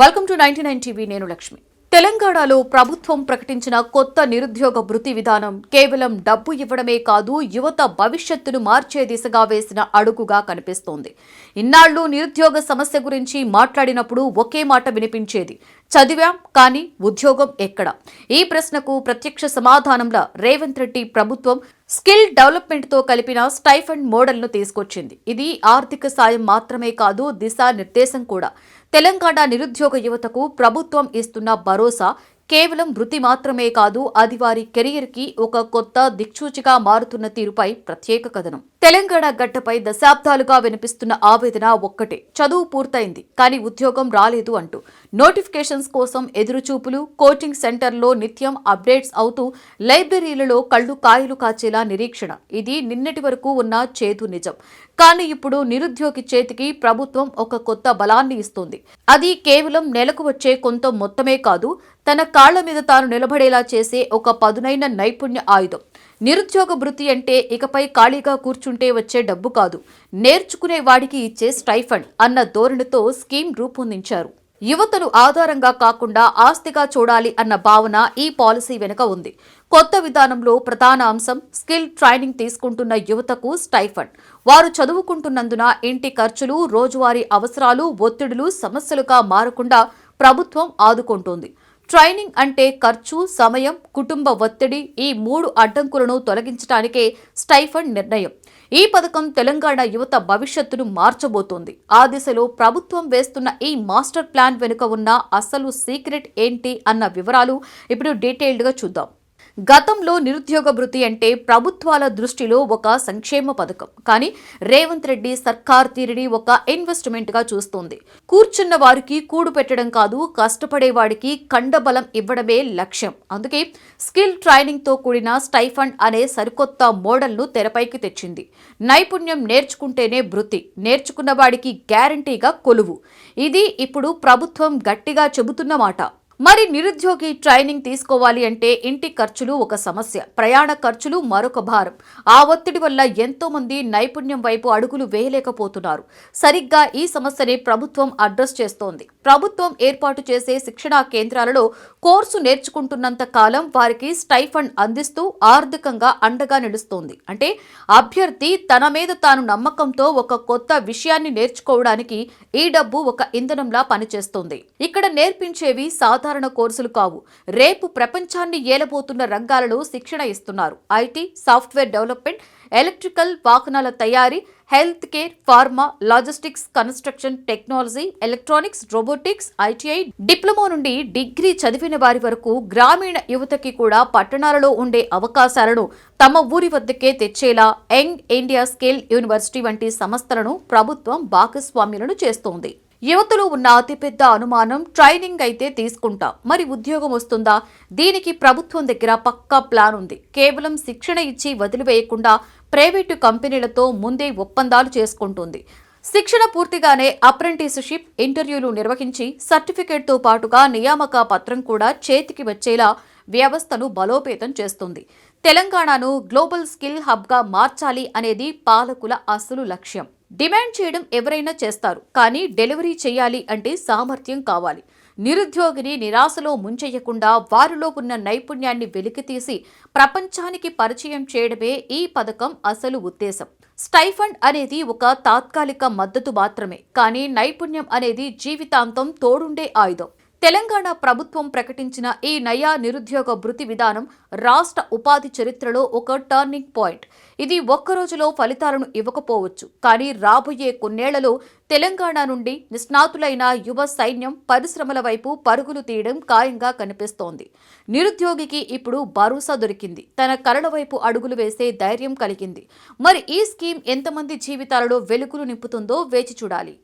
Welcome to 99 TV. నేను లక్ష్మి. తెలంగాణలో ప్రభుత్వం ప్రకటించిన కొత్త నిరుద్యోగ భృతి విధానం కేవలం డబ్బు ఇవ్వడమే కాదు, యువత భవిష్యత్తును మార్చే దిశగా వేసిన అడుగుగా కనిపిస్తోంది. ఇన్నాళ్లు నిరుద్యోగ సమస్య గురించి మాట్లాడినప్పుడు ఒకే మాట వినిపించేది, చదివాం కానీ ఉద్యోగం ఎక్కడ? ఈ ప్రశ్నకు ప్రత్యక్ష సమాధానంలో రేవంత్ రెడ్డి ప్రభుత్వం స్కిల్ డెవలప్మెంట్ తో కలిపిన స్టైఫండ్ మోడల్ ను తీసుకొచ్చింది. ఇది ఆర్థిక సాయం మాత్రమే కాదు, దిశా నిర్దేశం కూడా. తెలంగాణ నిరుద్యోగ యువతకు ప్రభుత్వం ఇస్తున్న భరోసా కేవలం వృత్తి మాత్రమే కాదు, అది వారి కెరియర్ కి ఒక కొత్త దిక్సూచిగా మారుతున్న తీరుపై ప్రత్యేక కథనం. తెలంగాణ గడ్డపై దశాబ్దాలుగా వినిపిస్తున్న ఆవేదన ఒక్కటే, చదువు పూర్తయింది కానీ ఉద్యోగం రాలేదు అంటూ. నోటిఫికేషన్స్ కోసం ఎదురుచూపులు, కోచింగ్ సెంటర్లో నిత్యం అప్డేట్స్ అవుతూ, లైబ్రరీలలో కళ్ళు కాయలు కాచేలా నిరీక్షణ. ఇది నిన్నటి వరకు ఉన్న చేదు నిజం. కానీ ఇప్పుడు నిరుద్యోగి చేతికి ప్రభుత్వం ఒక కొత్త బలాన్ని ఇస్తుంది. అది కేవలం నెలకు వచ్చే కొంత మొత్తమే కాదు, తన కాళ్ల మీద తాను నిలబడేలా చేసే ఒక పదునైన నైపుణ్య ఆయుధం. నిరుద్యోగ భృతి అంటే ఇకపై ఖాళీగా కూర్చుంటే వచ్చే డబ్బు కాదు, నేర్చుకునే వాడికి ఇచ్చే స్టైఫండ్ అన్న ధోరణితో స్కీమ్ రూపొందించారు. యువతను ఆధారంగా కాకుండా ఆస్తిగా చూడాలి అన్న భావన ఈ పాలసీ వెనుక ఉంది. కొత్త విధానంలో ప్రధాన అంశం స్కిల్ ట్రైనింగ్ తీసుకుంటున్న యువతకు స్టైఫండ్. వారు చదువుకుంటున్నందున ఇంటి ఖర్చులు, రోజువారీ అవసరాలు, ఒత్తిడులు సమస్యలుగా మారకుండా ప్రభుత్వం ఆదుకుంటోంది. ట్రైనింగ్ అంటే ఖర్చు, సమయం, కుటుంబ ఒత్తిడి, ఈ 3 అడ్డంకులను తొలగించడానికే స్టైఫండ్ నిర్ణయం. ఈ పథకం తెలంగాణ యువత భవిష్యత్తును మార్చబోతోంది. ఆ దిశలో ప్రభుత్వం వేస్తున్న ఈ మాస్టర్ ప్లాన్ వెనుక ఉన్న అసలు సీక్రెట్ ఏంటి అన్న వివరాలు ఇప్పుడు డీటెయిల్డ్గా చూద్దాం. గతంలో నిరుద్యోగ భృతి అంటే ప్రభుత్వాల దృష్టిలో ఒక సంక్షేమ పథకం. కానీ రేవంత్ రెడ్డి సర్కార్ తీరిని ఒక ఇన్వెస్ట్మెంట్ గా చూస్తోంది. కూర్చున్న వారికి కూడు పెట్టడం కాదు, కష్టపడే వాడికి కండబలం ఇవ్వడమే లక్ష్యం. అందుకే స్కిల్ ట్రైనింగ్ తో కూడిన స్టైఫండ్ అనే సరికొత్త మోడల్ ను తెరపైకి తెచ్చింది. నైపుణ్యం నేర్చుకుంటేనే భృతి, నేర్చుకున్న వాడికి గ్యారంటీగా కొలువు. ఇది ఇప్పుడు ప్రభుత్వం గట్టిగా చెబుతున్న మాట. మరి నిరుద్యోగి ట్రైనింగ్ తీసుకోవాలి అంటే ఇంటి ఖర్చులు ఒక సమస్య, ప్రయాణ ఖర్చులు మరొక భారం. ఆ ఒత్తిడి వల్ల ఎంతో మంది నైపుణ్యం వైపు అడుగులు వేయలేకపోతున్నారు. సరిగ్గా ఈ సమస్యని ప్రభుత్వం అడ్రస్ చేస్తోంది. ప్రభుత్వం ఏర్పాటు చేసే శిక్షణా కేంద్రాలలో కోర్సు నేర్చుకుంటున్నంత కాలం వారికి స్టైఫండ్ అందిస్తూ ఆర్థికంగా అండగా నిలుస్తోంది. అంటే అభ్యర్థి తన మీద తాను నమ్మకంతో ఒక కొత్త విషయాన్ని నేర్చుకోవడానికి ఈ డబ్బు ఒక ఇంధనంలా పనిచేస్తోంది. ఇక్కడ నేర్పించేవి సాధారణ కోర్సులు కావు, రేపు ప్రపంచాన్ని ఏలబోతున్న రంగాలలో శిక్షణ ఇస్తున్నారు. ఐటీ, సాఫ్ట్వేర్ డెవలప్మెంట్, ఎలక్ట్రికల్ వాహనాల తయారీ, health care, pharma, logistics, construction technology, electronics, robotics, ITI diploma నుండి డిగ్రీ చదివిన వారి వరకు గ్రామీణ యువతకి కూడా పట్టణాలలో ఉండే అవకాశాలను తమ ఊరి వద్దకే తెచ్చేలా యంగ్ ఇండియా స్కిల్ యూనివర్సిటీ వంటి సంస్థలను ప్రభుత్వం భాగస్వామ్యులను చేస్తోంది. యువతలో ఉన్న అతిపెద్ద అనుమానం, ట్రైనింగ్ అయితే తీసుకుంటాం, మరి ఉద్యోగం వస్తుందా? దీనికి ప్రభుత్వం దగ్గర పక్కా ప్లాన్ ఉంది. కేవలం శిక్షణ ఇచ్చి వదిలివేయకుండా ప్రైవేటు కంపెనీలతో ముందే ఒప్పందాలు చేసుకుంటుంది. శిక్షణ పూర్తిగానే అప్రెంటిస్షిప్ ఇంటర్వ్యూలు నిర్వహించి సర్టిఫికేట్తో పాటుగా నియామక పత్రం కూడా చేతికి వచ్చేలా వ్యవస్థను బలోపేతం చేస్తుంది. తెలంగాణను గ్లోబల్ స్కిల్ హబ్గా మార్చాలి అనేది పాలకుల అసలు లక్ష్యం. డిమాండ్ చేయడం ఎవరైనా చేస్తారు, కానీ డెలివరీ చేయాలి అంటే సామర్థ్యం కావాలి. నిరుద్యోగిని నిరాశలో ముంచెయ్యకుండా వారిలో ఉన్న నైపుణ్యాన్ని వెలికితీసి ప్రపంచానికి పరిచయం చేయడమే ఈ పథకం అసలు ఉద్దేశం. స్టైఫండ్ అనేది ఒక తాత్కాలిక మద్దతు మాత్రమే, కానీ నైపుణ్యం అనేది జీవితాంతం తోడుండే ఆయుధం. తెలంగాణ ప్రభుత్వం ప్రకటించిన ఈ నయా నిరుద్యోగ భృతి విధానం రాష్ట్ర ఉపాధి చరిత్రలో ఒక టర్నింగ్ పాయింట్. ఇది ఒక్క రోజులో ఫలితాలను ఇవ్వకపోవచ్చు, కానీ రాబోయే కొన్నేళ్లలో తెలంగాణ నుండి నిష్ణాతులైన యువ సైన్యం పరిశ్రమల వైపు పరుగులు తీయడం ఖాయంగా కనిపిస్తోంది. నిరుద్యోగికి ఇప్పుడు భరోసా దొరికింది, తన కలల వైపు అడుగులు వేసే ధైర్యం కలిగింది. మరి ఈ స్కీమ్ ఎంతమంది జీవితాలలో వెలుగులు నింపుతుందో వేచి చూడాలి.